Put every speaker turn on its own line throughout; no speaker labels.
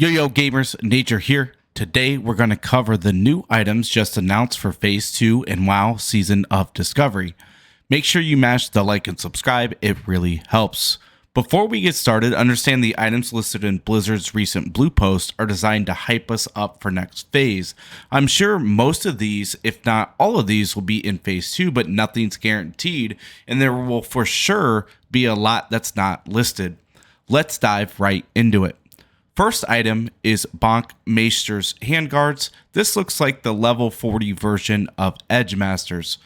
Yo gamers, Nature here. Today we're going to cover the new items just announced for Phase 2 and WoW Season of Discovery. Make sure you mash the like and subscribe, it really helps. Before we get started, understand the items listed in Blizzard's recent blue post are designed to hype us up for next phase. I'm sure most of these, if not all of these, will be in Phase 2, but nothing's guaranteed, and there will for sure be a lot that's not listed. Let's dive right into it. First item is Bonk Maester's Handguards. This looks like the level 40 version of Edge Masters.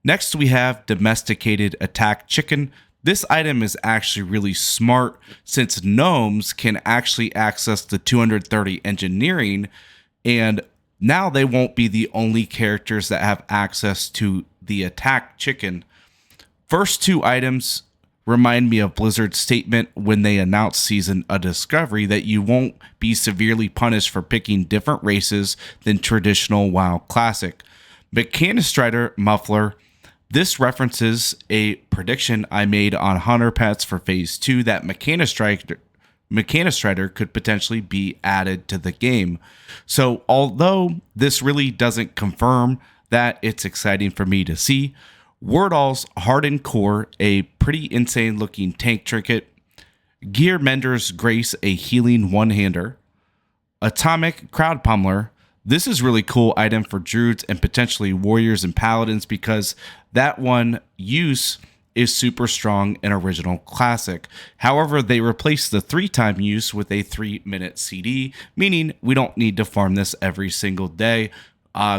Next we have Domesticated Attack Chicken. This item is actually really smart since gnomes can actually access the 230 engineering, and now they won't be the only characters that have access to the attack chicken. First two items remind me of Blizzard's statement when they announced Season of Discovery that you won't be severely punished for picking different races than traditional WoW Classic. Mechanistrider Muffler. This references a prediction I made on Hunter Pets for Phase 2 that Mechanistrider could potentially be added to the game. So although this really doesn't confirm that, it's exciting for me to see. Wordall's Hardened Core, a pretty insane looking tank trinket. Gear Mender's Grace, a healing one-hander. Atomic Crowd Pummeler. This is really cool item for druids and potentially warriors and paladins because that one use is super strong in original classic. However, they replaced the 3-time use with a 3-minute CD, meaning we don't need to farm this every single day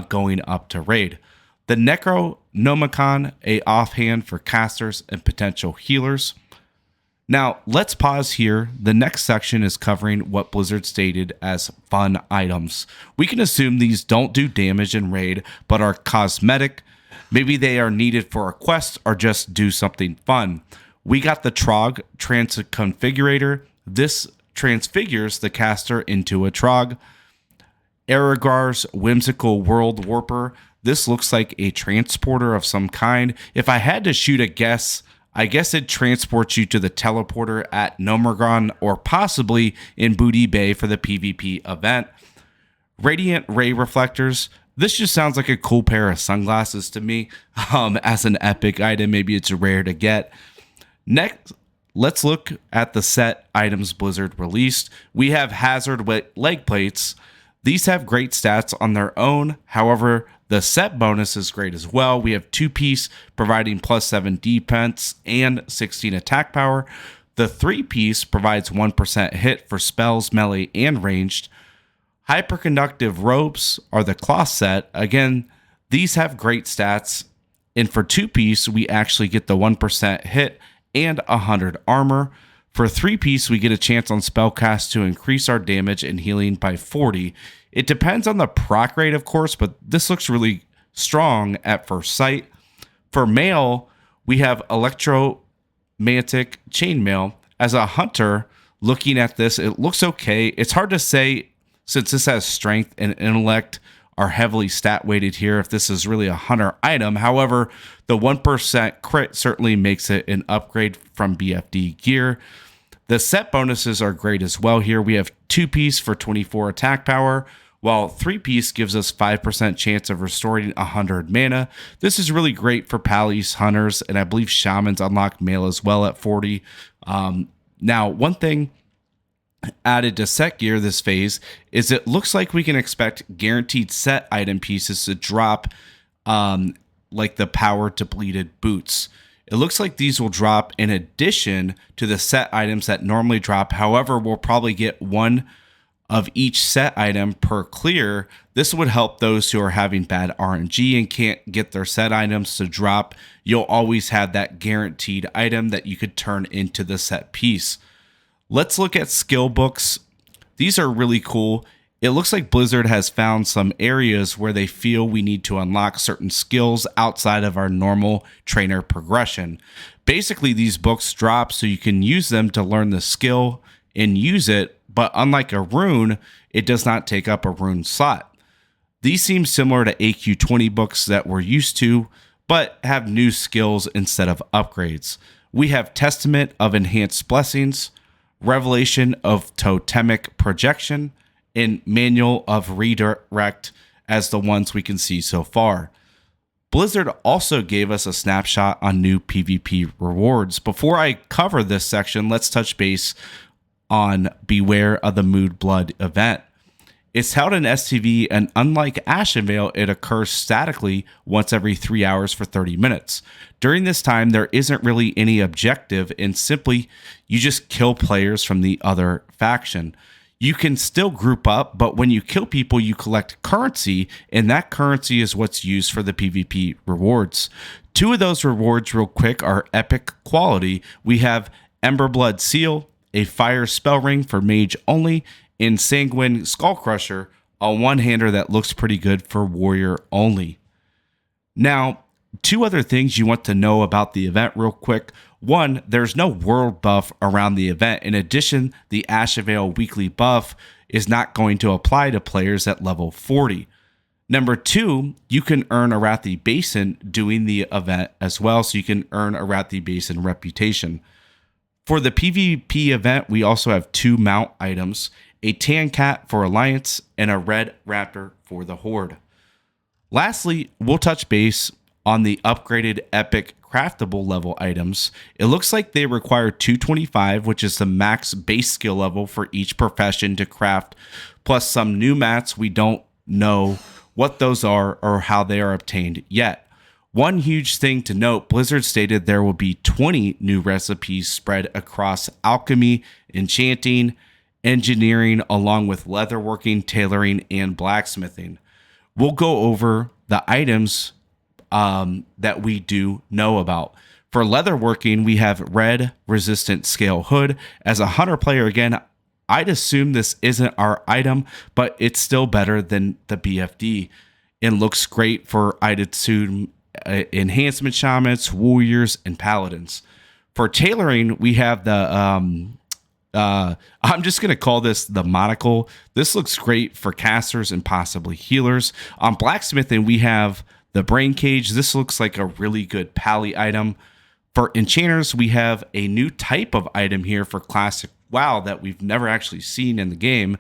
going up to raid. The Necronomicon, a offhand for casters and potential healers. Now, let's pause here. The next section is covering what Blizzard stated as fun items. We can assume these don't do damage in raid, but are cosmetic. Maybe they are needed for a quest or just do something fun. We got the Trog Transconfigurator. This transfigures the caster into a Trog. Aragar's Whimsical World Warper. This looks like a transporter of some kind. If I had to shoot a guess, I guess it transports you to the teleporter at Nomergon or possibly in Booty Bay for the PvP event. Radiant Ray Reflectors. This just sounds like a cool pair of sunglasses to me. As an epic item, maybe it's rare to get. Next, let's look at the set items Blizzard released. We have Hazard Leg Plates. These have great stats on their own. However, the set bonus is great as well. We have 2-piece providing +7 defense and 16 attack power. The 3-piece provides 1% hit for spells, melee, and ranged. Hyperconductive Robes are the cloth set. Again, these have great stats. And for 2-piece, we actually get the 1% hit and 100 armor. For 3-piece, we get a chance on spellcast to increase our damage and healing by 40. It depends on the proc rate, of course, but this looks really strong at first sight. For mail, we have Electromantic Chainmail. As a hunter, looking at this, it looks okay. It's hard to say since this has strength and intellect are heavily stat weighted here if this is really a hunter item. However, the 1% crit certainly makes it an upgrade from BFD gear. The set bonuses are great as well here. We have 2-piece for 24 attack power, while 3-piece gives us 5% chance of restoring 100 mana. This is really great for Pallies, Hunters, and I believe Shamans unlock mail as well at 40. Now, one thing added to set gear this phase is it looks like we can expect guaranteed set item pieces to drop like the power depleted boots. It looks like these will drop in addition to the set items that normally drop. However, we'll probably get one of each set item per clear. This would help those who are having bad RNG and can't get their set items to drop. You'll always have that guaranteed item that you could turn into the set piece. Let's look at skill books. These are really cool. It looks like Blizzard has found some areas where they feel we need to unlock certain skills outside of our normal trainer progression. Basically, these books drop so you can use them to learn the skill and use it, but unlike a rune, it does not take up a rune slot. These seem similar to AQ20 books that we're used to, but have new skills instead of upgrades. We have Testament of Enhanced Blessings, Revelation of Totemic Projection, and Manual of Redirect as the ones we can see so far. Blizzard also gave us a snapshot on new PvP rewards. Before I cover this section, let's touch base on Beware of the Mood Blood event. It's held in STV, and unlike Ashenvale, it occurs statically once every 3 hours for 30 minutes. During this time, there isn't really any objective, and simply you just kill players from the other faction. You can still group up, but when you kill people, you collect currency, and that currency is what's used for the PvP rewards. Two of those rewards, real quick, are epic quality. We have Emberblood Seal, a fire spell ring for mage only, and Sanguine Skullcrusher, a one-hander that looks pretty good for warrior only. Now, two other things you want to know about the event real quick. One, there's no world buff around the event. In addition, the Ashenvale weekly buff is not going to apply to players at level 40. Number two, you can earn Arathi Basin doing the event as well, so you can earn Arathi Basin reputation. For the PvP event, we also have two mount items, a tan cat for Alliance and a red raptor for the Horde. Lastly, we'll touch base on the upgraded epic craftable level items. It looks like they require 225, which is the max base skill level for each profession to craft, plus some new mats. We don't know what those are or how they are obtained yet. One huge thing to note, Blizzard stated there will be 20 new recipes spread across alchemy, enchanting, engineering, along with leatherworking, tailoring, and blacksmithing. We'll go over the items that we do know about. For leatherworking, we have red resistant scale hood. As a hunter player, again, I'd assume this isn't our item, but it's still better than the BFD. It looks great for item enhancement shamans, warriors, and paladins. For tailoring, we have the I'm just going to call this the monocle. This looks great for casters and possibly healers. On blacksmithing, we have the brain cage. This looks like a really good pally item. For enchanters, we have a new type of item here for classic WoW that we've never actually seen in the game.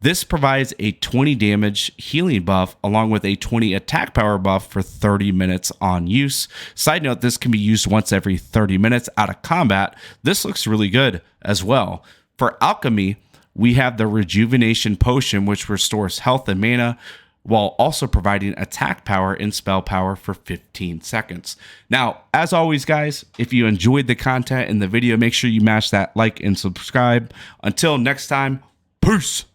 This provides a 20 damage healing buff along with a 20 attack power buff for 30 minutes on use. Side note, this can be used once every 30 minutes out of combat. This looks really good as well. For alchemy, we have the rejuvenation potion, which restores health and mana while also providing attack power and spell power for 15 seconds. Now, as always, guys, if you enjoyed the content in the video, make sure you mash that like and subscribe. Until next time, peace.